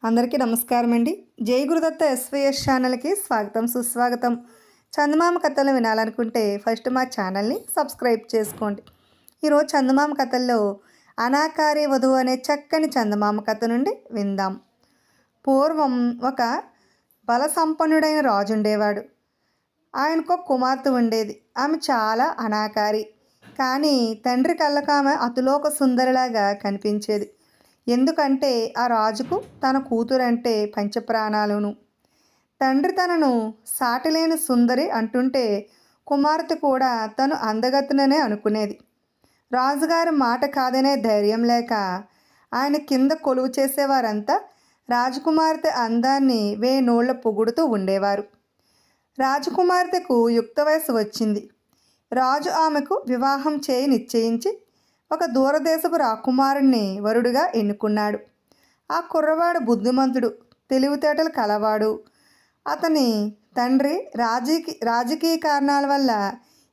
అందరికీ నమస్కారం అండి. జై గురుదత్త ఎస్వైఎస్ ఛానల్కి స్వాగతం సుస్వాగతం. చందమామ కథలు వినాలనుకుంటే ఫస్ట్ మా ఛానల్ని సబ్స్క్రైబ్ చేసుకోండి. ఈరోజు చందమామ కథల్లో అనాకారి వధువు అనే చక్కని చందమామ కథ నుండి విందాం. పూర్వం ఒక బలసంపన్నుడైన రాజు ఉండేవాడు. ఆయనకు కుమార్తె ఉండేది. ఆమె చాలా అనాకారి, కానీ తండ్రి కళ్ళకు ఆమె అతిలోక సుందరిలాగా కనిపించేది. ఎందుకంటే ఆ రాజుకు తన కూతురంటే పంచప్రాణాలును. తండ్రి తనను సాటిలేని సుందరి అంటుంటే కుమార్తె కూడా తను అందగత్తెననే అనుకునేది. రాజుగారి మాట కాదనే ధైర్యం లేక ఆయన కింద కొలువు చేసేవారంతా రాజకుమార్తె అందాన్ని వేనోళ్ల పొగుడుతూ ఉండేవారు. రాజకుమార్తెకు యుక్త వయసు వచ్చింది. రాజు ఆమెకు వివాహం చేయి నిశ్చయించి ఒక దూరదేశపు రాకుమారుణ్ణి వరుడుగా ఎన్నుకున్నాడు. ఆ కుర్రవాడు బుద్ధిమంతుడు, తెలివితేటలు కలవాడు. అతని తండ్రి రాజకీయ కారణాల వల్ల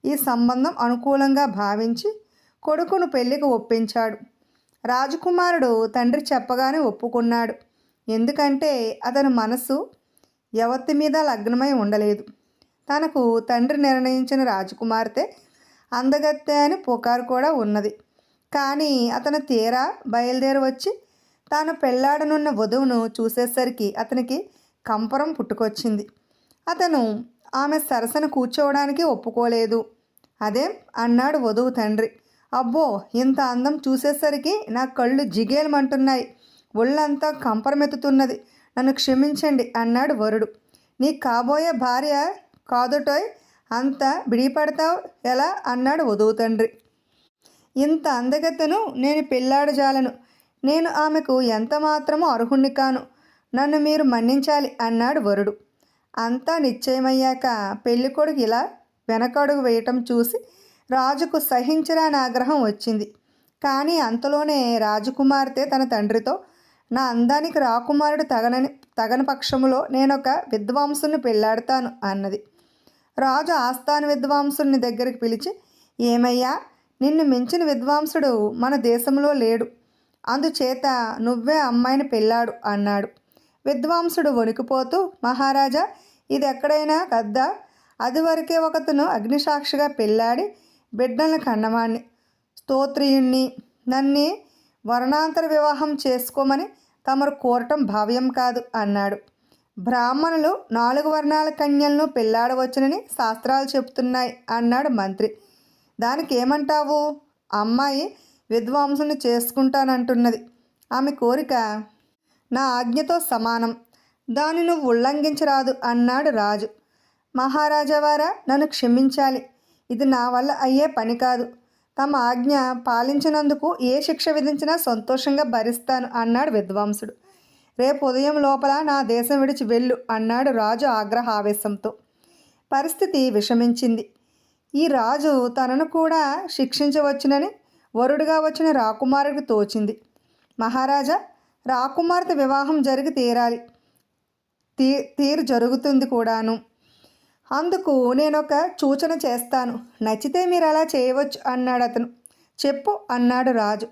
ఈ సంబంధం అనుకూలంగా భావించి కొడుకును పెళ్లికి ఒప్పించాడు. రాజకుమారుడు తండ్రి చెప్పగానే ఒప్పుకున్నాడు. ఎందుకంటే అతని మనసు ఎవరి మీద లగ్నమై ఉండలేదు. తనకు తండ్రి నిర్ణయించిన రాజకుమార్తె అందగత్తె అని పుకారు కూడా ఉన్నది. కానీ అతను తీరా బయలుదేరి వచ్చి తాను పెళ్లాడనున్న వధువును చూసేసరికి అతనికి కంపరం పుట్టుకొచ్చింది. అతను ఆమె సరసన కూర్చోవడానికి ఒప్పుకోలేదు. అదేం అన్నాడు వధువు తండ్రి. అబ్బో, ఇంత అందం చూసేసరికి నా కళ్ళు జిగేలమంటున్నాయి, ఒళ్ళంతా కంపరమెత్తుతున్నది, నన్ను క్షమించండి అన్నాడు వరుడు. నీ కాబోయే భార్య కాదుటోయ్, అంత బిడిపడతావు ఎలా అన్నాడు వధువు తండ్రి. ఇంత అందగత్తెను నేను పెళ్ళాడజాలను, నేను ఆమెకు ఎంత మాత్రమో అర్హుణ్ణి కాను, నన్ను మీరు మన్నించాలి అన్నాడు వరుడు. అంతా నిశ్చయమయ్యాక పెళ్ళికొడుకు ఇలా వెనకడుగు వేయటం చూసి రాజుకు సహించరాని ఆగ్రహం వచ్చింది. కానీ అంతలోనే రాజకుమార్తె తన తండ్రితో, నా అందానికి రాకుమారుడు తగని పక్షములో నేనొక విద్వాంసుని పెళ్ళాడతాను అన్నది. రాజు ఆస్థాన విద్వాంసుని దగ్గరికి పిలిచి, ఏమయ్యా, నిన్ను మించిన విద్వాంసుడు మన దేశంలో లేడు, అందుచేత నువ్వే అమ్మాయిని పెళ్ళాడు అన్నాడు. విద్వాంసుడు వణికిపోతూ, మహారాజా, ఇది ఎక్కడైనా కద్దా? అది వరకే ఒకతను అగ్నిసాక్షిగా పెళ్ళాడి బిడ్డలను కన్నవాణ్ణి, స్తోత్రియుణ్ణి, నన్ను వర్ణాంతర వివాహం చేసుకోమని తమరు కోరటం భావ్యం కాదు అన్నాడు. బ్రాహ్మణులు 4 వర్ణాల కన్యలను పెళ్ళాడవచ్చునని శాస్త్రాలు చెబుతున్నాయి అన్నాడు మంత్రి. దానికి ఏమంటావు? అమ్మాయి విద్వాంసుని చేసుకుంటానంటున్నది. ఆమె కోరిక నా ఆజ్ఞతో సమానం, దాన్ని నువ్వు ఉల్లంఘించరాదు అన్నాడు రాజు. మహారాజావారా, నన్ను క్షమించాలి, ఇది నా వల్ల అయ్యే పని కాదు. తమ ఆజ్ఞ పాలించినందుకు ఏ శిక్ష విధించినా సంతోషంగా భరిస్తాను అన్నాడు విద్వాంసుడు. రేపు ఉదయం లోపల నా దేశం విడిచి వెళ్ళు అన్నాడు రాజు ఆగ్రహావేశంతో. పరిస్థితి విషమించింది. ఈ రాజు తనను కూడా శిక్షించవచ్చునని వరుడుగా వచ్చిన రాకుమారుడికి తోచింది. మహారాజా, రాకుమార్తె వివాహం జరిగి తీరాలి, తీరు జరుగుతుంది కూడాను. అందుకు నేనొక సూచన చేస్తాను, నచ్చితే మీరు అలా చేయవచ్చు అన్నాడు అతను. చెప్పు అన్నాడు రాజు.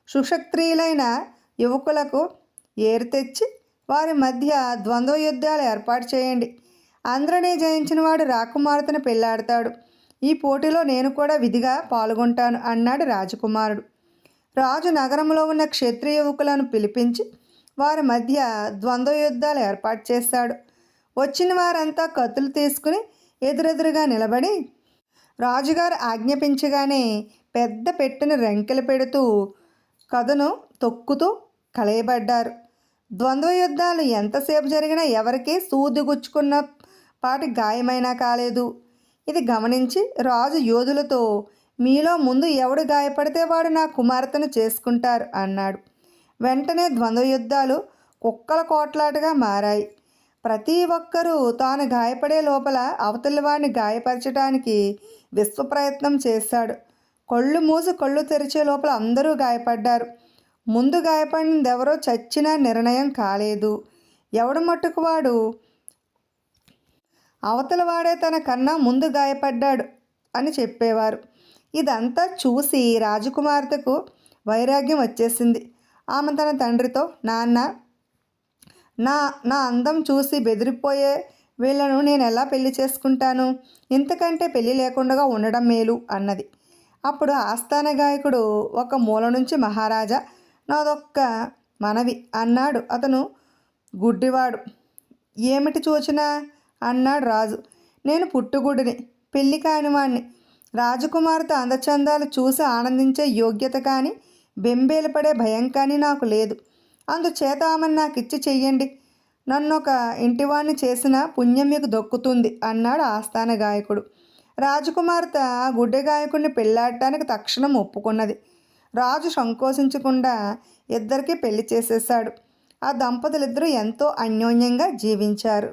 సుక్షత్రియులైన యువకులకు ఏరు తెచ్చి వారి మధ్య ద్వంద్వ యుద్ధాలు ఏర్పాటు చేయండి. అందరినీ జయించిన వాడు రాకుమార్తెను పెళ్ళాడతాడు. ఈ పోటీలో నేను కూడా విధిగా పాల్గొంటాను అన్నాడు రాజకుమారుడు. రాజు నగరంలో ఉన్న క్షత్రియ యువకులను పిలిపించి వారి మధ్య ద్వంద్వ యుద్ధాలు ఏర్పాటు చేశాడు. వచ్చిన వారంతా కత్తులు తీసుకుని ఎదురెదురుగా నిలబడి రాజుగారు ఆజ్ఞాపించగానే పెద్ద పెట్టెన రెంకెలు పెడుతూ కథను తొక్కుతూ కలయబడ్డారు. ద్వంద్వ యుద్ధాలు ఎంతసేపు జరిగినా ఎవరికీ సూదిగుచ్చుకున్న పాటి గాయమైనా కాలేదు. ఇది గమనించి రాజు యోధులతో, మీలో ముందు ఎవడు గాయపడితే వాడు నా కుమార్తెను చేసుకుంటారు అన్నాడు. వెంటనే ద్వంద్వ యుద్ధాలు కుక్కల కోట్లాటగా మారాయి. ప్రతి ఒక్కరూ తాను గాయపడే లోపల అవతలి వాడిని గాయపరచడానికి విశ్వప్రయత్నం చేశాడు. కళ్ళు మూసి కళ్ళు తెరిచే లోపల అందరూ గాయపడ్డారు. ముందు గాయపడింది ఎవరో చచ్చినా నిర్ణయం కాలేదు. ఎవడు మట్టుకు వాడు అవతల వాడే తన కన్నా ముందు గాయపడ్డాడు అని చెప్పేవారు. ఇదంతా చూసి రాజకుమార్తెకు వైరాగ్యం వచ్చేసింది. ఆమె తన తండ్రితో, నాన్న, నా నా అందం చూసి బెదిరిపోయే వీళ్ళను నేను ఎలా పెళ్లి చేసుకుంటాను? ఇంతకంటే పెళ్లి లేకుండా ఉండడం మేలు అన్నది. అప్పుడు ఆస్థాన గాయకుడు ఒక మూల నుంచి, మహారాజా, నాదొక్క మనవి అన్నాడు. అతను గుడ్డివాడు. ఏమిటి సూచన అన్నాడు రాజు. నేను పుట్టుగుడిని, పెళ్లి కానివాణ్ణి. రాజకుమార్తె అందచందాలు చూసి ఆనందించే యోగ్యత కానీ బెంబేలు పడే భయం కానీ నాకు లేదు. అందుచేత ఆమెను నాకు ఇచ్చి చెయ్యండి. నన్నొక ఇంటివాణ్ణి చేసిన పుణ్యం మీకు దొక్కుతుంది అన్నాడు ఆస్థాన గాయకుడు. రాజకుమార్తె ఆ గుడ్డి గాయకుడిని పెళ్ళాడటానికి తక్షణం ఒప్పుకున్నది. రాజు సంకోచించకుండా ఇద్దరికీ పెళ్లి చేసేశాడు. ఆ దంపతులిద్దరూ ఎంతో అన్యోన్యంగా జీవించారు.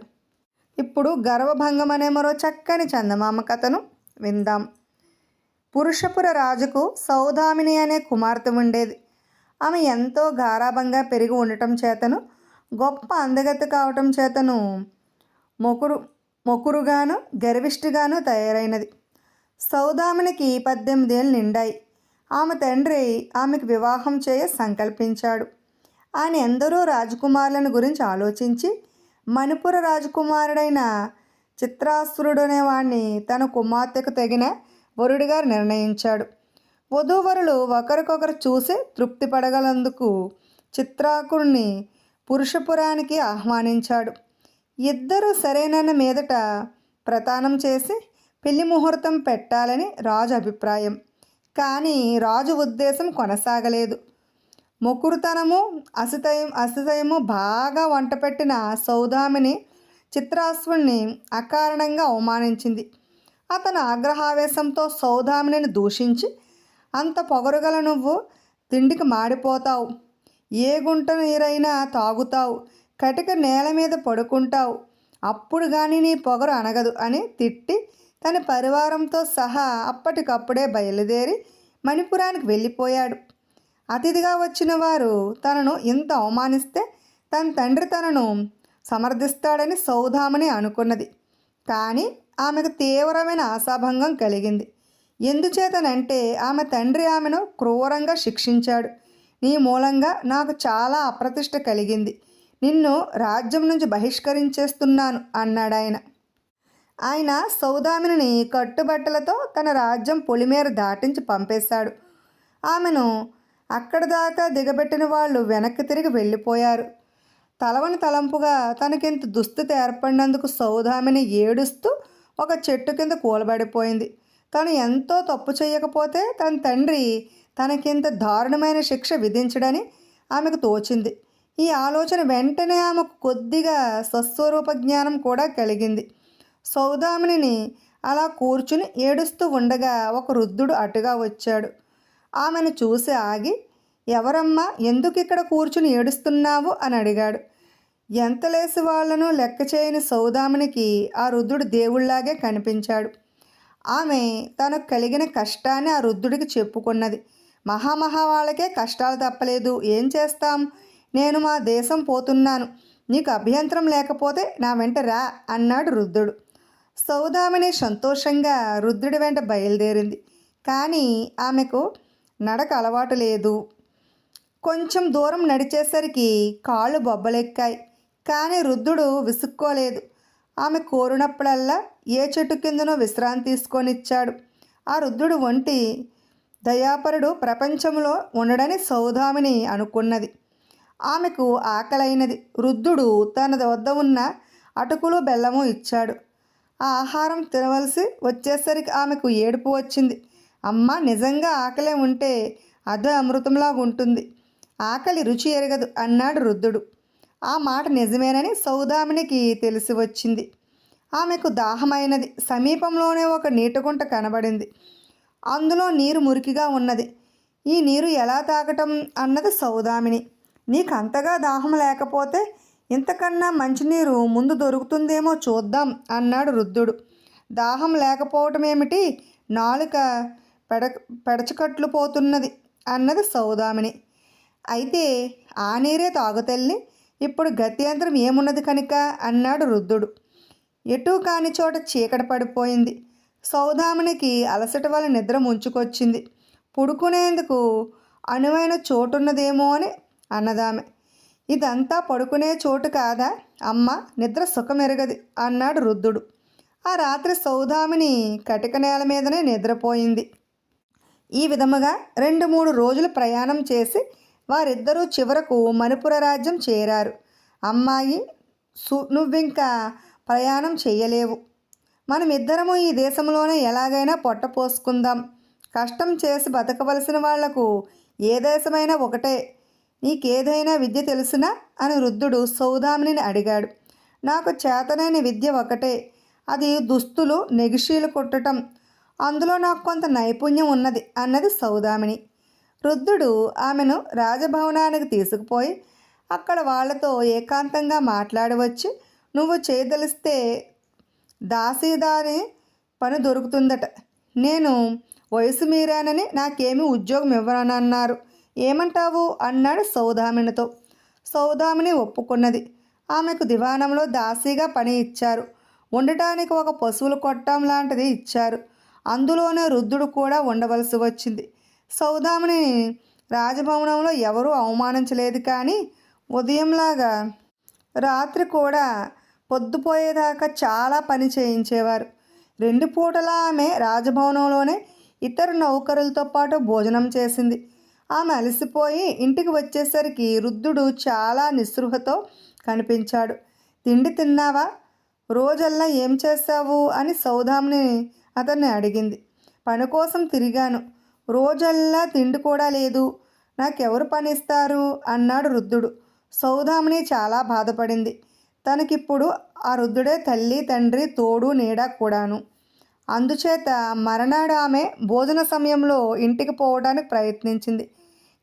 ఇప్పుడు గర్వభంగం అనే మరో చక్కని చందమామ కథను విందాం. పురుషపుర రాజుకు సౌదామిని అనే కుమార్తె ఉండేది. ఆమె ఎంతో గారాబంగా పెరిగి ఉండటం చేతను, గొప్ప అందగత్తె కావటం చేతను మొకురుగాను గర్విష్ఠిగాను తయారైనది. సౌదామినికి 18 ఏళ్ళు నిండాయి. ఆమె తండ్రి ఆమెకు వివాహం చేయ సంకల్పించాడు. ఆయన ఎందరో రాజకుమారులను గురించి ఆలోచించి మణిపుర రాజకుమారుడైన చిత్రాసురుడనే వాణ్ణి తన కుమార్తెకు తగిన వరుడిగా నిర్ణయించాడు. వధూవరులు ఒకరికొకరు చూసి తృప్తి పడగలందుకు చిత్రాకుడిని పురుషపురానికి ఆహ్వానించాడు. ఇద్దరూ సరైన మీదట ప్రతానం చేసి పెళ్లి ముహూర్తం పెట్టాలని రాజు అభిప్రాయం. కానీ రాజు ఉద్దేశం కొనసాగలేదు. మొకురుతనము అసితయము బాగా వంటపెట్టిన సౌదామిని చిత్రాశ్వుణ్ణి అకారణంగా అవమానించింది. అతను ఆగ్రహావేశంతో సౌదామిని దూషించి, అంత పొగరుగల నువ్వు తిండికి మాడిపోతావు, ఏ గుంట నీరైనా తాగుతావు, కటిక నేల మీద పడుకుంటావు, అప్పుడు కానీ నీ పొగరు అనగదు అని తిట్టి తన పరివారంతో సహా అప్పటికప్పుడే బయలుదేరి మణిపురానికి వెళ్ళిపోయాడు. అతిథిగా వచ్చిన వారు తనను ఇంత అవమానిస్తే తన తండ్రి తనను సమర్థిస్తాడని సౌదామిని అనుకున్నది. కానీ ఆమెకు తీవ్రమైన ఆశాభంగం కలిగింది. ఎందుచేతనంటే ఆమె తండ్రి ఆమెను క్రూరంగా శిక్షించాడు. నీ మూలంగా నాకు చాలా అప్రతిష్ట కలిగింది, నిన్ను రాజ్యం నుంచి బహిష్కరించేస్తున్నాను అన్నాడు ఆయన. ఆయన సౌదామిని కట్టుబట్టలతో తన రాజ్యం పొలిమేర దాటించి పంపేశాడు. ఆమెను అక్కడి దాకా దిగబెట్టిన వాళ్ళు వెనక్కి తిరిగి వెళ్ళిపోయారు. తలవని తలంపుగా తనకింత దుస్థితి ఏర్పడినందుకు సౌదామిని ఏడుస్తూ ఒక చెట్టు కింద కూలబడిపోయింది. తను ఎంతో తప్పు చేయకపోతే తన తండ్రి తనకింత దారుణమైన శిక్ష విధించడని ఆమెకు తోచింది. ఈ ఆలోచన వెంటనే ఆమెకు కొద్దిగా స్వస్వరూప జ్ఞానం కూడా కలిగింది. సౌదామిని అలా కూర్చుని ఏడుస్తూ ఉండగా ఒక వృద్ధుడు అటుగా వచ్చాడు. ఆమెను చూసి ఆగి, ఎవరమ్మా, ఎందుకు ఇక్కడ కూర్చుని ఏడుస్తున్నావు అని అడిగాడు. ఎంతలేసి వాళ్లను లెక్క చేయని సౌదామినికి ఆ వృద్ధుడు దేవుళ్లాగే కనిపించాడు. ఆమె తనకు కలిగిన కష్టాన్ని ఆ వృద్ధుడికి చెప్పుకున్నది. మహామహా వాళ్ళకే కష్టాలు తప్పలేదు, ఏం చేస్తాం, నేను మా దేశం పోతున్నాను, నీకు అభ్యంతరం లేకపోతే నా వెంట రా అన్నాడు వృద్ధుడు. సౌదామిని సంతోషంగా వృద్ధుడి వెంట బయలుదేరింది. కానీ ఆమెకు నడక అలవాటు లేదు. కొంచెం దూరం నడిచేసరికి కాళ్ళు బొబ్బలెక్కాయి. కానీ వృద్ధుడు విసుక్కోలేదు. ఆమె కోరినప్పుడల్లా ఏ చెట్టు కిందనో విశ్రాంతి తీసుకొనిచ్చాడు. ఆ వృద్ధుడు వంటి దయాపరుడు ప్రపంచంలో ఉండడని సౌదామిని అనుకున్నది. ఆమెకు ఆకలైనది. వృద్ధుడు తన వద్ద ఉన్న అటుకులు బెల్లము ఇచ్చాడు. ఆ ఆహారం తినవలసి వచ్చేసరికి ఆమెకు ఏడుపు వచ్చింది. అమ్మ, నిజంగా ఆకలే ఉంటే అదే అమృతంలాగా ఉంటుంది, ఆకలి రుచి ఎరగదు అన్నాడు వృద్ధుడు. ఆ మాట నిజమేనని సౌదామినికి తెలిసి వచ్చింది. ఆమెకు దాహమైనది. సమీపంలోనే ఒక నీటిగుంట కనబడింది. అందులో నీరు మురికిగా ఉన్నది. ఈ నీరు ఎలా తాగటం అన్నది సౌదామిని. నీకు అంతగా దాహం లేకపోతే ఇంతకన్నా మంచినీరు ముందు దొరుకుతుందేమో చూద్దాం అన్నాడు వృద్ధుడు. దాహం లేకపోవటం ఏమిటి, నాలుక పెడచకట్లు పోతున్నది అన్నది సౌదామిని. అయితే ఆ నీరే తాగుతల్లి, ఇప్పుడు గత్యంతరం ఏమున్నది కనుక అన్నాడు వృద్ధుడు. ఎటూ కాని చోట చీకటి పడిపోయింది. సౌదామినికి అలసట వల్ల నిద్ర ముంచుకొచ్చింది. పుడుకునేందుకు అనువైన చోటున్నదేమో అని అన్నదామె. ఇదంతా పడుకునే చోటు కాదా అమ్మ, నిద్ర సుఖమెరగది అన్నాడు రుద్రుడు. ఆ రాత్రి సౌదామిని కటిక నేల మీదనే నిద్రపోయింది. ఈ విధముగా 2-3 రోజులు ప్రయాణం చేసి వారిద్దరూ చివరకు మణిపుర రాజ్యం చేరారు. అమ్మాయి, నువ్వింకా ప్రయాణం చెయ్యలేవు. మనమిద్దరము ఈ దేశంలోనే ఎలాగైనా పొట్ట పోసుకుందాం. కష్టం చేసి బతకవలసిన వాళ్లకు ఏ దేశమైనా ఒకటే. నీకేదైనా విద్య తెలుసునా అని రుద్రుడు సౌదామిని అడిగాడు. నాకు చేతనైన విద్య ఒకటే, అది దుస్తులు నెగిషీలు కుట్టడం. అందులో నాకు కొంత నైపుణ్యం ఉన్నది అన్నది సౌదామిని. రుద్రుడు ఆమెను రాజభవనానికి తీసుకుపోయి అక్కడ వాళ్లతో ఏకాంతంగా మాట్లాడవచ్చు. నువ్వు చేయదలిస్తే దాసీదాని పని దొరుకుతుందట. నేను వయసు మీరానని నాకేమీ ఉద్యోగం ఇవ్వనన్నారు. ఏమంటావు అన్నాడు సౌదామినితో. సౌదామిని ఒప్పుకున్నది. ఆమెకు దివాణంలో దాసీగా పని ఇచ్చారు. ఉండటానికి ఒక పశువుల కొట్టం లాంటిది ఇచ్చారు. అందులోనే రుద్రుడు కూడా ఉండవలసి వచ్చింది. సౌదామిని రాజభవనంలో ఎవరూ అవమానించలేదు. కానీ ఉదయంలాగా రాత్రి కూడా పొద్దుపోయేదాకా చాలా పని చేయించేవారు. 2 పూటలా ఆమె రాజభవనంలోనే ఇతర నౌకరులతో పాటు భోజనం చేసింది. ఆమె అలసిపోయి ఇంటికి వచ్చేసరికి రుద్రుడు చాలా నిస్పృహతో కనిపించాడు. తిండి తిన్నావా? రోజల్లా ఏం చేస్తావు అని సౌదామిని అతన్ని అడిగింది. పని కోసం తిరిగాను. రోజల్లా తిండి కూడా లేదు. నాకెవరు పనిస్తారు అన్నాడు రుద్రుడు. సౌదామిని చాలా బాధపడింది. తనకిప్పుడు ఆ రుద్రుడే తల్లి, తండ్రి, తోడు, నీడ కూడాను. అందుచేత మరనాడు ఆమె భోజన సమయంలో ఇంటికి పోవడానికి ప్రయత్నించింది.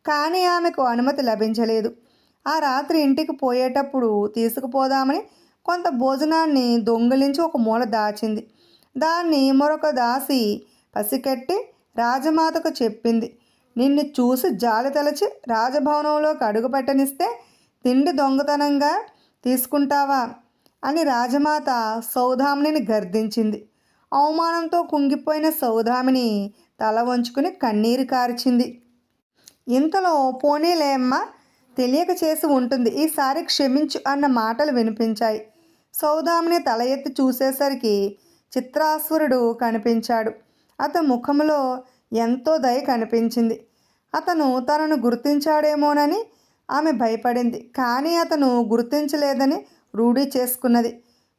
కానీ ఆమెకు అనుమతి లభించలేదు. ఆ రాత్రి ఇంటికి పోయేటప్పుడు తీసుకుపోదామని కొంత భోజనాన్ని దొంగిలించి ఒక మూల దాచింది. దాన్ని మరొక దాసి పసికట్టి రాజమాతకు చెప్పింది. నిన్ను చూసి జాలి తలచి రాజభవనంలోకి అడుగుపెట్టనిస్తే తిండి దొంగతనంగా తీసుకుంటావా అని రాజమాత సౌదామిని గర్దించింది. అవమానంతో కుంగిపోయిన సౌదామిని తల వంచుకుని కన్నీరు కార్చింది. ఇంతలో పోనీలేమ్మ, తెలియక చేసి ఉంటుంది, ఈసారి క్షమించు అన్న మాటలు వినిపించాయి. సౌదామిని తల ఎత్తి చూసేసరికి చిత్రాసురుడు కనిపించాడు. అతని ముఖంలో ఎంతో దయ కనిపించింది. అతను తనను గుర్తించాడేమోనని ఆమె భయపడింది. కానీ అతను గుర్తించలేదని రూఢి చేసుకున్నది.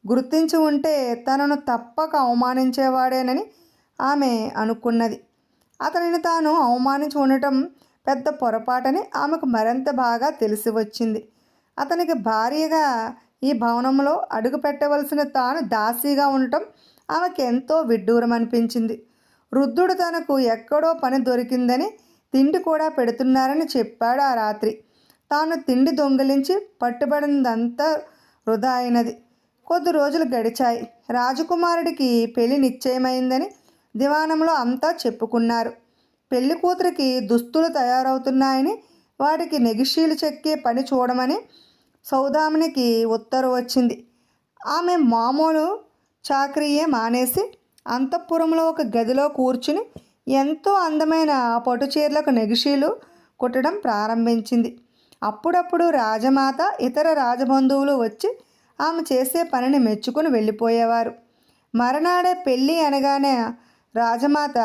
గుర్తించి ఉంటే తనను తప్పక అవమానించేవాడేనని ఆమె అనుకున్నది. అతనిని తాను అవమానించి ఉండటం పెద్ద పొరపాటని ఆమెకు మరింత బాగా తెలిసి వచ్చింది. అతనికి భార్యగా ఈ భవనంలో అడుగు పెట్టవలసిన తాను దాసీగా ఉండటం ఆమెకు ఎంతో విడ్డూరం అనిపించింది. రుద్రుడు తనకు ఎక్కడో పని దొరికిందని తిండి కూడా పెడుతున్నారని చెప్పాడు. ఆ రాత్రి తాను తిండి దొంగిలించి పట్టుబడినదంతా వృధా అయినది. కొద్ది రోజులు గడిచాయి. రాజకుమారుడికి పెళ్లి నిశ్చయమైందని దివాణంలో అంతా చెప్పుకున్నారు. పెళ్లి కూతురికి దుస్తులు తయారవుతున్నాయని, వాటికి నెగిషీలు చెక్కే పని చూడమని సౌదామినికి ఉత్తర్వు వచ్చింది. ఆమె మామూలు చాకరీయే మానేసి అంతఃపురంలో ఒక గదిలో కూర్చుని ఎంతో అందమైన పట్టు చీరలకు నెగిషీలు కుట్టడం ప్రారంభించింది. అప్పుడప్పుడు రాజమాత, ఇతర రాజబంధువులు వచ్చి ఆమె చేసే పనిని మెచ్చుకుని వెళ్ళిపోయేవారు. మరనాడే పెళ్ళి అనగానే రాజమాత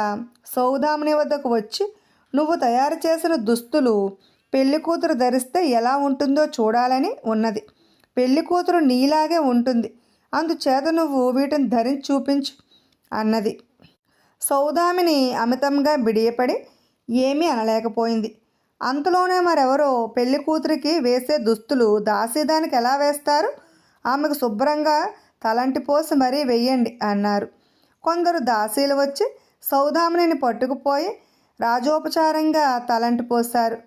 సౌదామిని వద్దకు వచ్చి, నువ్వు తయారు చేసిన దుస్తులు పెళ్లి కూతురు ధరిస్తే ఎలా ఉంటుందో చూడాలని ఉన్నది. పెళ్లి కూతురు నీలాగే ఉంటుంది, అందుచేత నువ్వు వీటిని ధరించి చూపించు అన్నది. సౌదామిని అమితంగా బిడియపడి ఏమీ అనలేకపోయింది. అంతలోనే మరెవరో పెళ్లి కూతురికి వేసే దుస్తులు దాసీదానికి ఎలా వేస్తారు, ఆమెకు శుభ్రంగా తలంటి పోసి మరీ వెయ్యండి అన్నారు. కొందరు దాసీలు వచ్చి సౌదామిని పట్టుకుపోయి రాజోపచారంగా తలంటి పోశారు.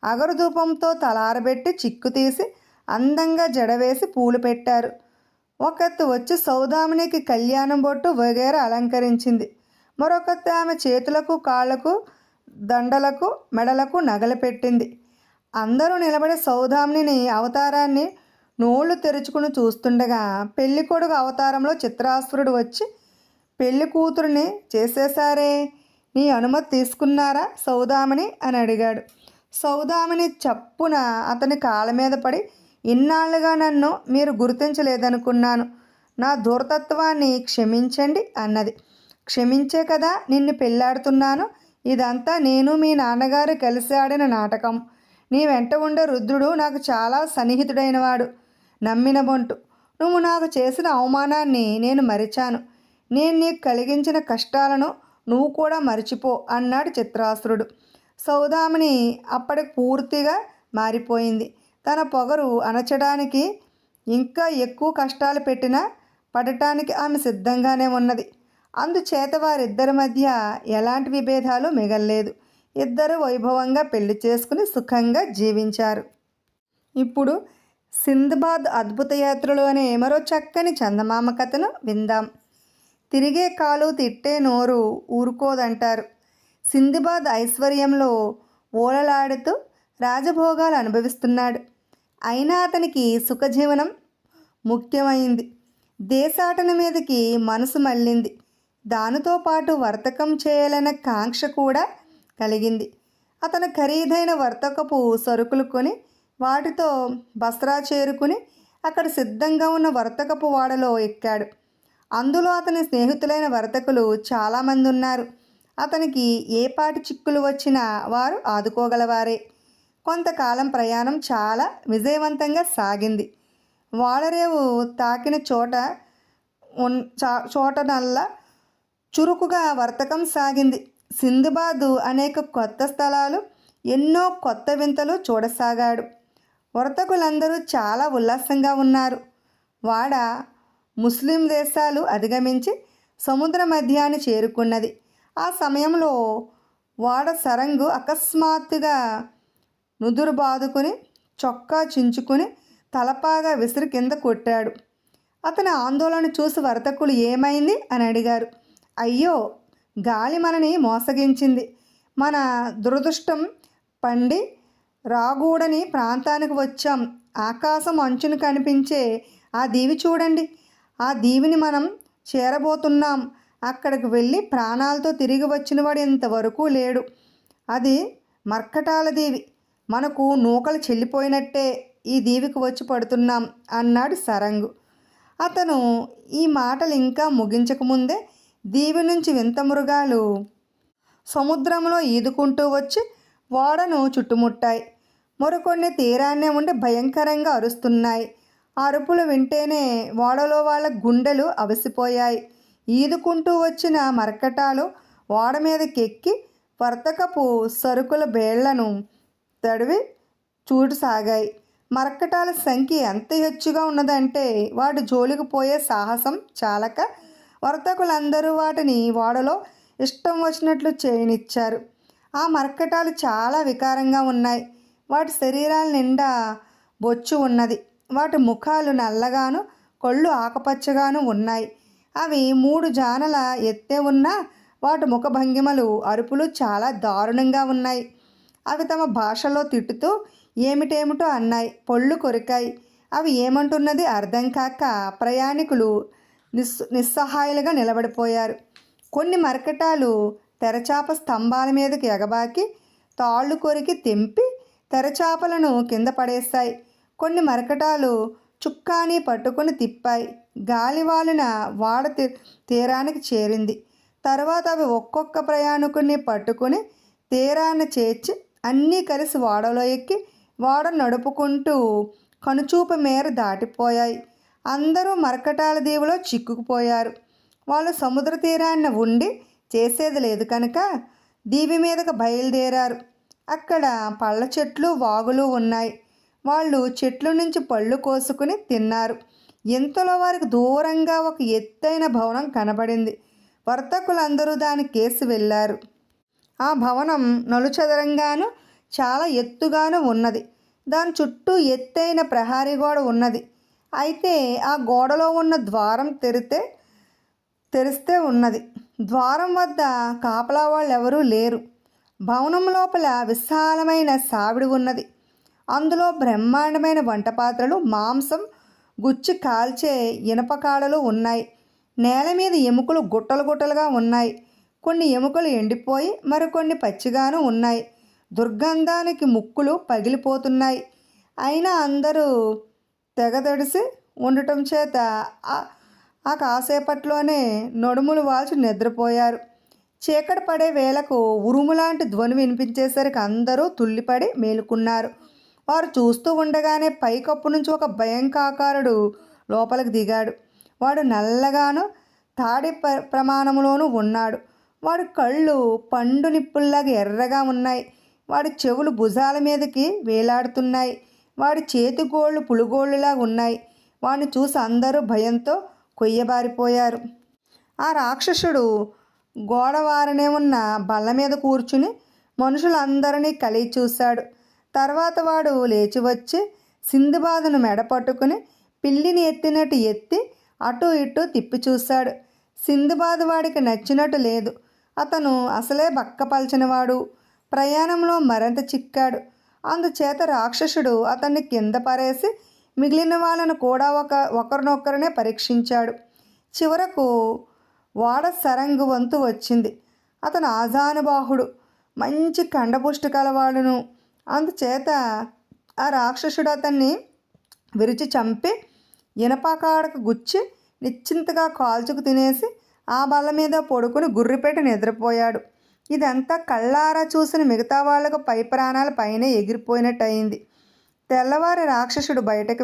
అగరుధూపంతో తలారబెట్టి చిక్కు తీసి అందంగా జడవేసి పూలు పెట్టారు. ఒకత్తు వచ్చి సౌదామినికి కళ్యాణం బొట్టు వగేర అలంకరించింది. మరొకత్తు ఆమె చేతులకు, కాళ్లకు, దండలకు, మెడలకు నగలు పెట్టింది. అందరూ నిలబడి సౌదామిని అవతారాన్ని నోళ్లు తెరుచుకుని చూస్తుండగా పెళ్ళికొడుకు అవతారంలో చిత్రాసురుడు వచ్చి, పెళ్లి కూతురిని చేసేశారే, నీ అనుమతి తీసుకున్నారా సౌదామిని అని అడిగాడు. సౌదామిని చప్పున అతని కాళ్ళ మీద పడి, ఇన్నాళ్ళుగా నన్ను మీరు గుర్తించలేదనుకున్నాను. నా ధూర్తత్వాన్ని క్షమించండి అన్నది. క్షమించే కదా నిన్ను పెళ్ళాడుతున్నాను. ఇదంతా నేను మీ నాన్నగారు కలిసి ఆడిన నాటకం. నీ వెంట ఉండే రుద్రుడు నాకు చాలా సన్నిహితుడైనవాడు, నమ్మిన బొంటు. నువ్వు నాకు చేసిన అవమానాన్ని నేను మరిచాను. నేను నీకు కలిగించిన కష్టాలను నువ్వు కూడా మరిచిపో అన్నాడు చిత్రాసురుడు. సౌదామిని అప్పటికి పూర్తిగా మారిపోయింది. తన పొగరు అణచడానికి ఇంకా ఎక్కువ కష్టాలు పడటానికి ఆమె సిద్ధంగానే ఉన్నది. అందుచేత వారిద్దరి మధ్య ఎలాంటి విభేదాలు మిగల్లేదు. ఇద్దరు వైభవంగా పెళ్లి చేసుకుని సుఖంగా జీవించారు. ఇప్పుడు సింద్బాద్ అద్భుత యాత్రలు అనే మరో చక్కని చందమామ కథను విందాం. తిరిగే కాలు తిట్టే నోరు ఊరుకోదంటారు. సింద్బాద్ ఐశ్వర్యంలో ఓలలాడుతూ రాజభోగాలు అనుభవిస్తున్నాడు. అయినా అతనికి సుఖజీవనం ముఖ్యమైంది. దేశాటన మీదకి మనసు మళ్ళింది. దానితో పాటు వర్తకం చేయాలన్న కాంక్ష కూడా కలిగింది. అతను ఖరీదైన వర్తకపు సరుకులు కొని వాటితో బస్రా చేరుకుని అక్కడ సిద్ధంగా ఉన్న వర్తకపు వాడలో ఎక్కాడు. అందులో అతని స్నేహితులైన వర్తకులు చాలామంది ఉన్నారు. అతనికి ఏ పాటి చిక్కులు వచ్చినా వారు ఆదుకోగలవారే. కొంతకాలం ప్రయాణం చాలా విజయవంతంగా సాగింది. వాడరేవు తాకిన చోటనల్లా చురుకుగా వర్తకం సాగింది. సింద్బాదు అనేక కొత్త స్థలాలు, ఎన్నో కొత్త వింతలు చూడసాగాడు. వర్తకులందరూ చాలా ఉల్లాసంగా ఉన్నారు. వాడ ముస్లిం దేశాలు అధిగమించి సముద్ర మధ్యాన్ని చేరుకున్నది. ఆ సమయంలో వాడ సరంగు అకస్మాత్తుగా నుదురు బాదుకుని చొక్కా చించుకుని తలపాగా విసిరి కింద కొట్టాడు. అతని ఆందోళన చూసి వర్తకులు ఏమైంది అని అడిగారు. అయ్యో, గాలి మనని మోసగించింది. మన దురదృష్టం పండి రాగూడని ప్రాంతానికి వచ్చాం. ఆకాశం అంచును కనిపించే ఆ దీవి చూడండి. ఆ దీవిని మనం చేరబోతున్నాం. అక్కడికి వెళ్ళి ప్రాణాలతో తిరిగి వచ్చినవాడు ఇంతవరకు లేడు. అది మర్కటాల దీవి. మనకు నూకలు చెల్లిపోయినట్టే ఈ దీవికి వచ్చి పడుతున్నాం అన్నాడు సరంగు. అతను ఈ మాటలు ఇంకా ముగించకముందే దీవి నుంచి వింత మృగాలు సముద్రంలో ఈదుకుంటూ వచ్చి ఓడను చుట్టుముట్టాయి. మరికొన్ని తీరాన్నే ఉండి భయంకరంగా అరుస్తున్నాయి. ఆ అరుపులు వింటేనే ఓడలో వాళ్ళ గుండెలు అవిసిపోయాయి. ఈదుకుంటూ వచ్చిన మర్కటాలు ఓడ మీదకెక్కి వర్తకపు సరుకుల బేళ్లను తడివి చూడసాగాయి. మర్కటాల సంఖ్య ఎంత హెచ్చుగా ఉన్నదంటే వాటి జోలికి పోయే సాహసం చాలక వర్తకులందరూ వాటిని ఓడలో ఇష్టం వచ్చినట్లు చేయనిచ్చారు. ఆ మర్కటాలు చాలా వికారంగా ఉన్నాయి. వాటి శరీరాల నిండా బొచ్చు ఉన్నది. వాటి ముఖాలు నల్లగాను, కళ్ళు ఆకుపచ్చగాను ఉన్నాయి. అవి 3 జానల ఎత్తే ఉన్నా వాటి ముఖభంగిమలు, అరుపులు చాలా దారుణంగా ఉన్నాయి. అవి తమ భాషలో తిట్టుతూ ఏమిటేమిటో అన్నాయి. పళ్ళు కొరికాయి. అవి ఏమంటున్నది అర్థం కాక ప్రయాణికులు నిస్సహాయులుగా నిలబడిపోయారు. కొన్ని మర్కటాలు తెరచాప స్తంభాల మీదకి ఎగబాకి తాళ్ళు కొరికి తెంపి తెరచాపలను కింద పడేశాయి. కొన్ని మర్కటాలు చుక్కాని పట్టుకుని తిప్పాయి. గాలివాలిన వాడ తీరానికి చేరింది. తర్వాత అవి ఒక్కొక్క ప్రయాణికుడిని పట్టుకుని తీరాన్ని చేర్చి అన్నీ కలిసి ఓడలో ఎక్కి ఓడ నడుపుకుంటూ కనుచూపు మేర దాటిపోయాయి. అందరూ మర్కటాల దీవిలో చిక్కుకుపోయారు. వాళ్ళు సముద్ర తీరాన్ని ఉండి చేసేది లేదు కనుక దీవి మీదకు బయలుదేరారు. అక్కడ పళ్ళ చెట్లు, వాగులు ఉన్నాయి. వాళ్ళు చెట్ల నుంచి పళ్ళు కోసుకుని తిన్నారు. ఇంతలో వారికి దూరంగా ఒక ఎత్తైన భవనం కనబడింది. వర్తకులందరూ దాని కేసి వెళ్ళారు. ఆ భవనం నలుచదరంగాను చాలా ఎత్తుగాను ఉన్నది. దాని చుట్టూ ఎత్తైన ప్రహారీ గోడ ఉన్నది. అయితే ఆ గోడలో ఉన్న ద్వారం తెరిస్తే ఉన్నది. ద్వారం వద్ద కాపలా వాళ్ళు ఎవరూ లేరు. భవనం లోపల విశాలమైన సావిడి ఉన్నది. అందులో బ్రహ్మాండమైన వంట పాత్రలు, మాంసం గుచ్చి కాల్చే ఇనపకాడలు ఉన్నాయి. నేల మీద ఎముకలు గుట్టలు గుట్టలుగా ఉన్నాయి. కొన్ని ఎముకలు ఎండిపోయి మరికొన్ని పచ్చిగాను ఉన్నాయి. దుర్గంధానికి ముక్కులు పగిలిపోతున్నాయి. అయినా అందరూ తెగదడిసి ఉండటం చేత ఆ కాసేపట్లోనే నడుములు వాల్చి నిద్రపోయారు. చీకటి పడే వేళకు ఉరుములాంటి ధ్వని వినిపించేసరికి అందరూ తుల్లిపడి మేలుకున్నారు. వారు చూస్తూ ఉండగానే పైకప్పు నుంచి ఒక భయంకాకారుడు లోపలికి దిగాడు. వాడు నల్లగాను తాడి ప్రమాణంలోనూ ఉన్నాడు. వాడి కళ్ళు పండు నిప్పుల్లాగా ఎర్రగా ఉన్నాయి. వాడి చెవులు భుజాల మీదకి వేలాడుతున్నాయి. వాడి చేతిగోళ్ళు పులుగోళ్ళులా ఉన్నాయి. వాడిని చూసి అందరూ భయంతో కొయ్యబారిపోయారు. ఆ రాక్షసుడు గోడవారనే ఉన్న బల్ల మీద కూర్చుని మనుషులందరినీ కలిగి చూశాడు. తర్వాత వాడు లేచి వచ్చి సింధుబాదును మెడ పట్టుకుని పిల్లిని ఎత్తినట్టు ఎత్తి అటు ఇటు తిప్పి చూశాడు. సింధుబాదు వాడికి నచ్చినట్టు లేదు. అతను అసలే బక్కపల్చినవాడు. ప్రయాణంలో మరింత చిక్కాడు. అందుచేత రాక్షసుడు అతన్ని కింద పరేసి మిగిలిన వాళ్ళను కూడా ఒకరినొకరినే పరీక్షించాడు. చివరకు వాడ సరంగు వంతు వచ్చింది. అతను ఆజానుబాహుడు, మంచి కండపుష్టి కలవాడును. అందుచేత ఆ రాక్షసుడు అతన్ని విరిచి చంపి ఇనపకాడకు గుచ్చి నిశ్చింతగా కాల్చుకు తినేసి ఆ బల్ల మీద పడుకుని గుర్రిపెట్టి నిద్రపోయాడు. ఇదంతా కళ్ళారా చూసిన మిగతా వాళ్లకు పై ప్రాణాల పైనే ఎగిరిపోయినట్టు అయింది. తెల్లవారి రాక్షసుడు బయటకు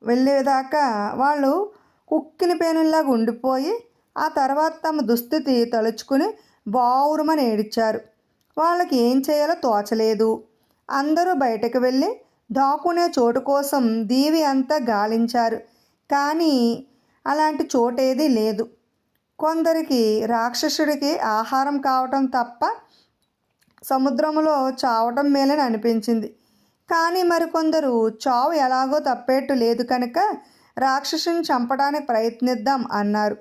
వెళ్ళేదాకా వాళ్ళు కుక్కిన పేనుల్లాగా ఉండిపోయి ఆ తర్వాత తమ దుస్థితి తలుచుకుని బావురుమని ఏడ్చారు. వాళ్ళకి ఏం చేయాలో తోచలేదు. అందరూ బయటకు వెళ్ళి దాక్కునే చోటు కోసం దీవి అంతా గాలించారు. కానీ అలాంటి చోటేదీ లేదు. కొందరికి రాక్షసుడికి ఆహారం కావటం తప్ప సముద్రంలో చావటం మేలని అనిపించింది. కానీ మరికొందరు చావు ఎలాగో తప్పేట్టు లేదు కనుక రాక్షసుని చంపడానికి ప్రయత్నిద్దాం అన్నారు.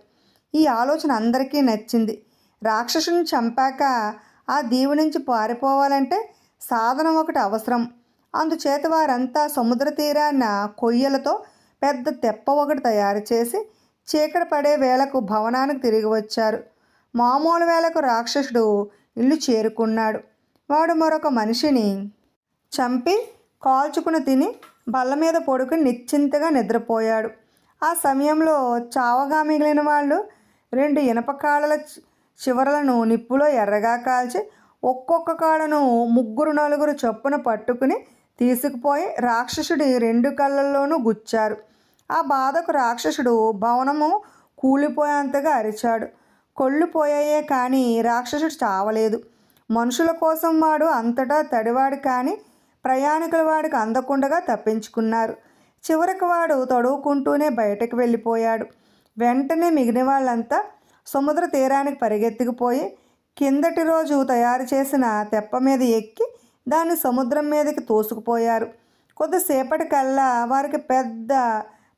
ఈ ఆలోచన అందరికీ నచ్చింది. రాక్షసుని చంపాక ఆ దీవి నుంచి పారిపోవాలంటే సాధనం ఒకటి అవసరం. అందుచేత వారంతా సముద్ర తీరాన కొయ్యలతో పెద్ద తెప్ప ఒకటి తయారు చేసి చీకటి పడే వేళకు భవనానికి తిరిగి వచ్చారు. మామూలు వేళకు రాక్షసుడు ఇల్లు చేరుకున్నాడు. వాడు మరొక మనిషిని చంపి కాల్చుకుని తిని బల్ల మీద పడుకుని నిశ్చింతగా నిద్రపోయాడు. ఆ సమయంలో చావగా మిగిలిన వాళ్ళు 2 ఇనప కాళ్ళల చివరలను నిప్పులో ఎర్రగా కాల్చి ఒక్కొక్క కాడను 3-4 చొప్పున పట్టుకుని తీసుకుపోయి రాక్షసుడి 2 కళ్ళల్లోనూ గుచ్చారు. ఆ బాధకు రాక్షసుడు భవనము కూలిపోయేంతగా అరిచాడు. కొళ్ళు పోయాయే కానీ రాక్షసుడు చావలేదు. మనుషుల కోసం వాడు అంతటా తడివాడు కానీ ప్రయాణికుల వాడికి అందకుండా తప్పించుకున్నారు. చివరికి వాడు తడువుకుంటూనే బయటకు వెళ్ళిపోయాడు. వెంటనే మిగిలిన వాళ్ళంతా సముద్ర తీరానికి పరిగెత్తుకుపోయి కిందటి రోజు తయారు చేసిన తెప్ప మీద ఎక్కి దాన్ని సముద్రం మీదకి తోసుకుపోయారు. కొద్దిసేపటికల్లా వారికి పెద్ద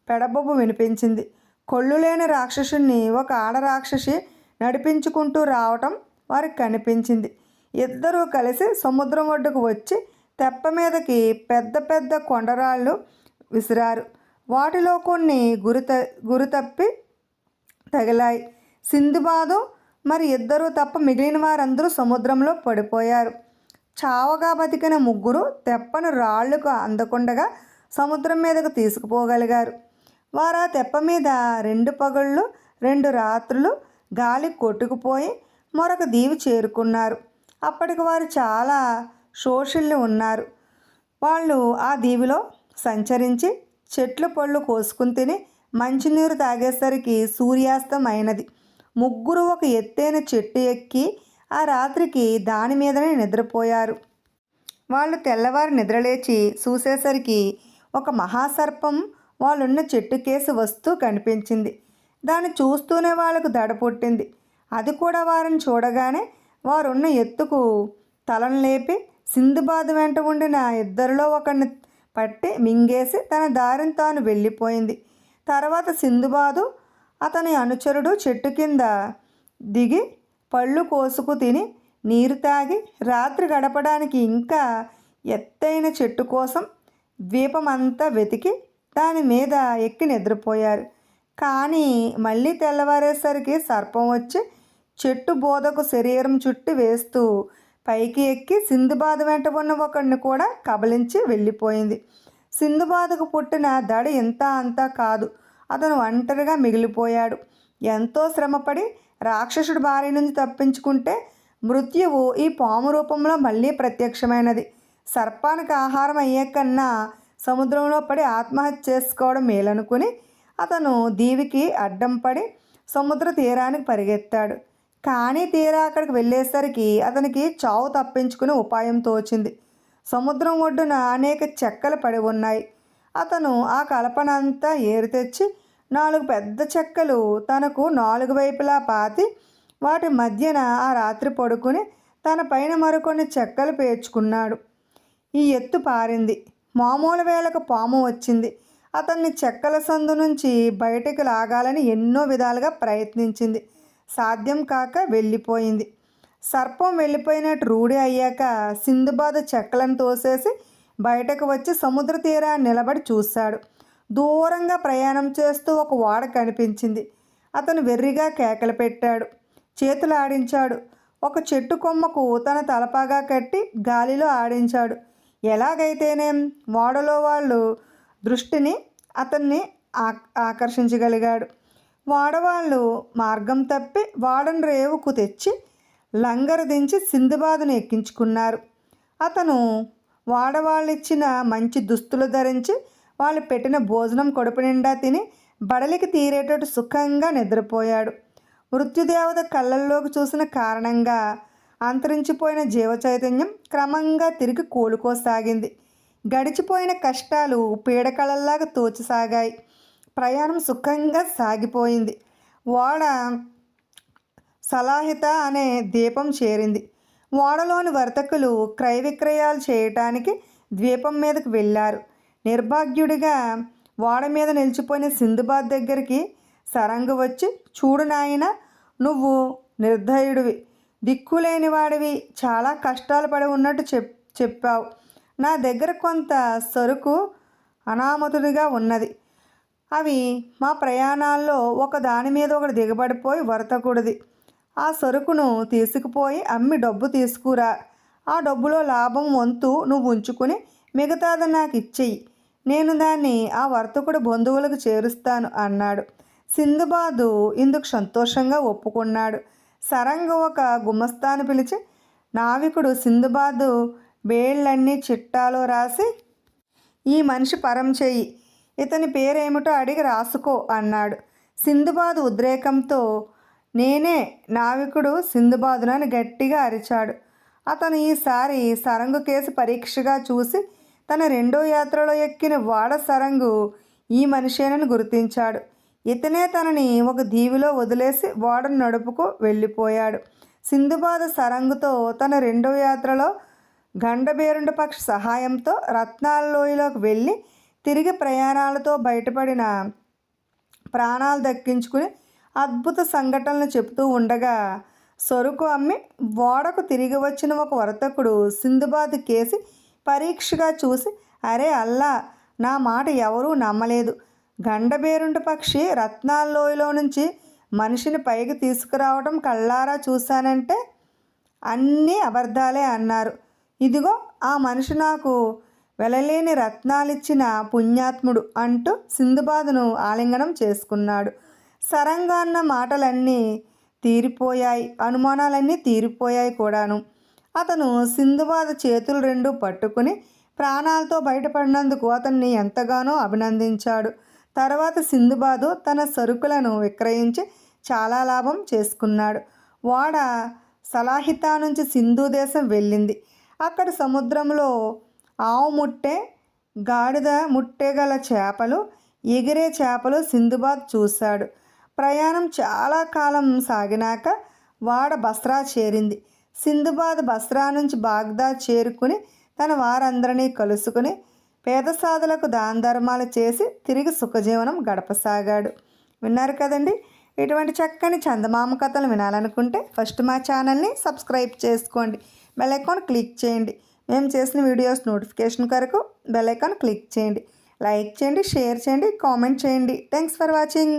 పెడబొబ్బు వినిపించింది. కొళ్ళు లేని రాక్షసుని ఒక ఆడ రాక్షసి నడిపించుకుంటూ రావటం వారికి కనిపించింది. ఇద్దరూ కలిసి సముద్రం ఒడ్డుకు వచ్చి తెప్ప మీదకి పెద్ద పెద్ద కొండరాళ్ళు విసిరారు. వాటిలో కొన్ని గురితప్పి తగిలాయి. సింధుబాదు మరి ఇద్దరు తప్ప మిగిలిన వారందరూ సముద్రంలో పడిపోయారు. చావగా బతికిన 3 తెప్పను రాళ్లకు అందకుండగా సముద్రం మీదకు తీసుకుపోగలిగారు. వారు ఆ తెప్ప మీద 2 పగళ్ళు 2 రాత్రులు గాలి కొట్టుకుపోయి మరొక దీవి చేరుకున్నారు. అప్పటికి వారు చాలా శోషిల్లు ఉన్నారు. వాళ్ళు ఆ దీవిలో సంచరించి చెట్లు పళ్ళు కోసుకుని తిని మంచినీరు తాగేసరికి సూర్యాస్తం అయినది. 3 ఒక ఎత్తైన చెట్టు ఎక్కి ఆ రాత్రికి దాని మీదనే నిద్రపోయారు. వాళ్ళు తెల్లవారు నిద్రలేచి చూసేసరికి ఒక మహాసర్పం వాళ్ళున్న చెట్టుకేసి వస్తూ కనిపించింది. దాన్ని చూస్తూనే వాళ్ళకు దడ పుట్టింది. అది కూడా వారిని చూడగానే వారున్న ఎత్తుకు తలను లేపి సింధుబాదు వెంట ఉండిన ఇద్దరిలో ఒకరిని పట్టి మింగేసి తన దారిని తాను వెళ్ళిపోయింది. తర్వాత సింధుబాదు అతని అనుచరుడు చెట్టు కింద దిగి పళ్ళు కోసుకు తిని నీరు తాగి రాత్రి గడపడానికి ఇంకా ఎత్తైన చెట్టు కోసం ద్వీపమంతా వెతికి దాని మీద ఎక్కి నిద్రపోయారు. కానీ మళ్ళీ తెల్లవారేసరికి సర్పం వచ్చి చెట్టు బోధకు శరీరం చుట్టి వేస్తూ పైకి ఎక్కి సింధుబాద్ వెంట ఉన్న ఒకడిని కూడా కబలించి వెళ్ళిపోయింది. సింధుబాదుకు పుట్టిన దడి ఇంత అంతా కాదు. అతను ఒంటరిగా మిగిలిపోయాడు. ఎంతో శ్రమపడి రాక్షసుడి బారి నుంచి తప్పించుకుంటే మృత్యువు ఈ పాము రూపంలో మళ్ళీ ప్రత్యక్షమైనది. సర్పానికి ఆహారం అయ్యే కన్నా సముద్రంలో పడి ఆత్మహత్య చేసుకోవడం మేలనుకుని అతను దీవికి అడ్డం పడి సముద్ర తీరానికి పరిగెత్తాడు. కానీ తీరా అక్కడికి వెళ్ళేసరికి అతనికి చావు తప్పించుకునే ఉపాయం తోచింది. సముద్రం ఒడ్డున అనేక చెక్కలు పడి ఉన్నాయి. అతను ఆ కలపన అంతా ఏరి తెచ్చి 4 పెద్ద చెక్కలు తనకు 4 వైపులా పాతి వాటి మధ్యన ఆ రాత్రి పడుకుని తన పైన మరికొన్ని చెక్కలు పేర్చుకున్నాడు. ఈ ఎత్తు పారింది. మామూలు వేళకు పాము వచ్చింది. అతన్ని చెక్కల సందు నుంచి బయటికి లాగాలని ఎన్నో విధాలుగా ప్రయత్నించింది. సాధ్యం కాక వెళ్ళిపోయింది. సర్పం వెళ్ళిపోయినట్టు రూఢి అయ్యాక సింధుబాద్ చెక్కలను తోసేసి బయటకు వచ్చి సముద్ర తీరాన్ని నిలబడి చూశాడు. దూరంగా ప్రయాణం చేస్తూ ఒక ఓడ కనిపించింది. అతను వెర్రిగా కేకలు పెట్టాడు. చేతులు ఆడించాడు. ఒక చెట్టు కొమ్మకు తన తలపాగా కట్టి గాలిలో ఆడించాడు. ఎలాగైతేనేం ఓడలో వాళ్ళు దృష్టిని అతన్ని ఆకర్షించగలిగాడు. వాడవాళ్ళు మార్గం తప్పి వాడను రేవుకు తెచ్చి లంగరు దించి సింధుబాదును ఎక్కించుకున్నారు. అతను వాడవాళ్ళిచ్చిన మంచి దుస్తులు ధరించి వాళ్ళు పెట్టిన భోజనం కడుపు నిండా తిని బడలికి తీరేటట్టు సుఖంగా నిద్రపోయాడు. మృత్యుదేవత కళ్ళల్లోకి చూసిన కారణంగా అంతరించిపోయిన జీవచైతన్యం క్రమంగా తిరిగి కోలుకోసాగింది. గడిచిపోయిన కష్టాలు పీడకలల్లాగా తోచిసాగాయి. ప్రయాణం సుఖంగా సాగిపోయింది. ఓడ సలాహిత అనే ద్వీపం చేరింది. ఓడలోని వర్తకులు క్రయ విక్రయాలు చేయటానికి ద్వీపం మీదకు వెళ్ళారు. నిర్భాగ్యుడిగా ఓడ మీద నిలిచిపోయిన సింధుబాద్ దగ్గరికి సరంగు వచ్చి, చూడు నాయన, నువ్వు నిర్దయుడివి, దిక్కులేని వాడివి, చాలా కష్టాలు పడి ఉన్నట్టు చెప్పావు. నా దగ్గర కొంత సరుకు అనామతుడిగా ఉన్నది. అవి మా ప్రయాణాల్లో ఒక దాని మీద ఒకటి దిగబడిపోయి వర్తకుడిది. ఆ సరుకును తీసుకుపోయి అమ్మి డబ్బు తీసుకురా. ఆ డబ్బులో లాభం వంతు నువ్వు ఉంచుకుని మిగతాది నాకు ఇచ్చేయి. నేను దాన్ని ఆ వర్తకుడి బంధువులకు చేరుస్తాను అన్నాడు. సింధుబాదు ఇందుకు సంతోషంగా ఒప్పుకున్నాడు. సరంగు ఒక గుమస్తాను పిలిచి, నావికుడు సింధుబాదు బేళ్ళన్నీ చిట్టాలో రాసి, ఈ మనిషి పరం చెయ్యి, ఇతని పేరేమిటో అడిగి రాసుకో అన్నాడు. సింధుబాదు ఉద్రేకంతో, నేనే నావికుడు సింధుబాదునని గట్టిగా అరిచాడు. అతను ఈసారి సరంగు కేసు పరీక్షగా చూసి తన రెండో యాత్రలో ఎక్కిన వాడ సరంగు ఈ మనిషేనని గుర్తించాడు. ఇతనే తనని ఒక దీవిలో వదిలేసి ఓడను నడుపుకు వెళ్ళిపోయాడు. సింధుబాదు సరంగుతో తన రెండో యాత్రలో గండబేరుండ పక్షి సహాయంతో రత్నాల లోయలోకి వెళ్ళి తిరిగి ప్రయాణాలతో బయటపడిన ప్రాణాలు దక్కించుకుని అద్భుత సంఘటనలు చెబుతూ ఉండగా సరుకు అమ్మి ఓడకు తిరిగి వచ్చిన ఒక వర్తకుడు సింధుబాద్ కేసి పరీక్షగా చూసి, అరే అల్లా, నా మాట ఎవరూ నమ్మలేదు. గండబేరుండ పక్షి రత్నాల లోయలో నుంచి మనిషిని పైకి తీసుకురావడం కళ్ళారా చూశానంటే అన్నీ అబద్ధాలే అన్నారు. ఇదిగో ఆ మనిషి నాకు వెలలేని రత్నాలిచ్చిన పుణ్యాత్ముడు అంటూ సింధుబాదును ఆలింగనం చేసుకున్నాడు. సరంగా అన్న మాటలన్నీ తీరిపోయాయి. అనుమానాలన్నీ తీరిపోయాయి కూడాను. అతను సింధుబాదు చేతులు రెండు పట్టుకుని ప్రాణాలతో బయటపడినందుకు అతన్ని ఎంతగానో అభినందించాడు. తర్వాత సింధుబాదు తన సరుకులను విక్రయించి చాలా లాభం చేసుకున్నాడు. ఓడ సలాహితా నుంచి సింధు దేశం వెళ్ళింది. అక్కడ సముద్రంలో ఆవు ముట్టె, గాడిద ముట్టె గల చేపలు, ఎగిరే చేపలు సింధుబాద్ చూశాడు. ప్రయాణం చాలా కాలం సాగినాక వాడ బస్రా చేరింది. సింధుబాద్ బస్రా నుంచి బాగ్దాద్ చేరుకుని తన వారందరినీ కలుసుకుని పేద సాధులకు దాన ధర్మాలు చేసి తిరిగి సుఖజీవనం గడపసాగాడు. విన్నారు కదండి. ఇటువంటి చక్కని చందమామ కథలు వినాలనుకుంటే ఫస్ట్ మా ఛానల్ని సబ్స్క్రైబ్ చేసుకోండి. బెల్ ఐకాన్ క్లిక్ చేయండి. మేము చేసిన వీడియోస్ నోటిఫికేషన్ కొరకు బెల్ ఐకాన్ క్లిక్ చేయండి. లైక్ చేయండి, షేర్ చేయండి, కామెంట్ చేయండి. Thanks for watching.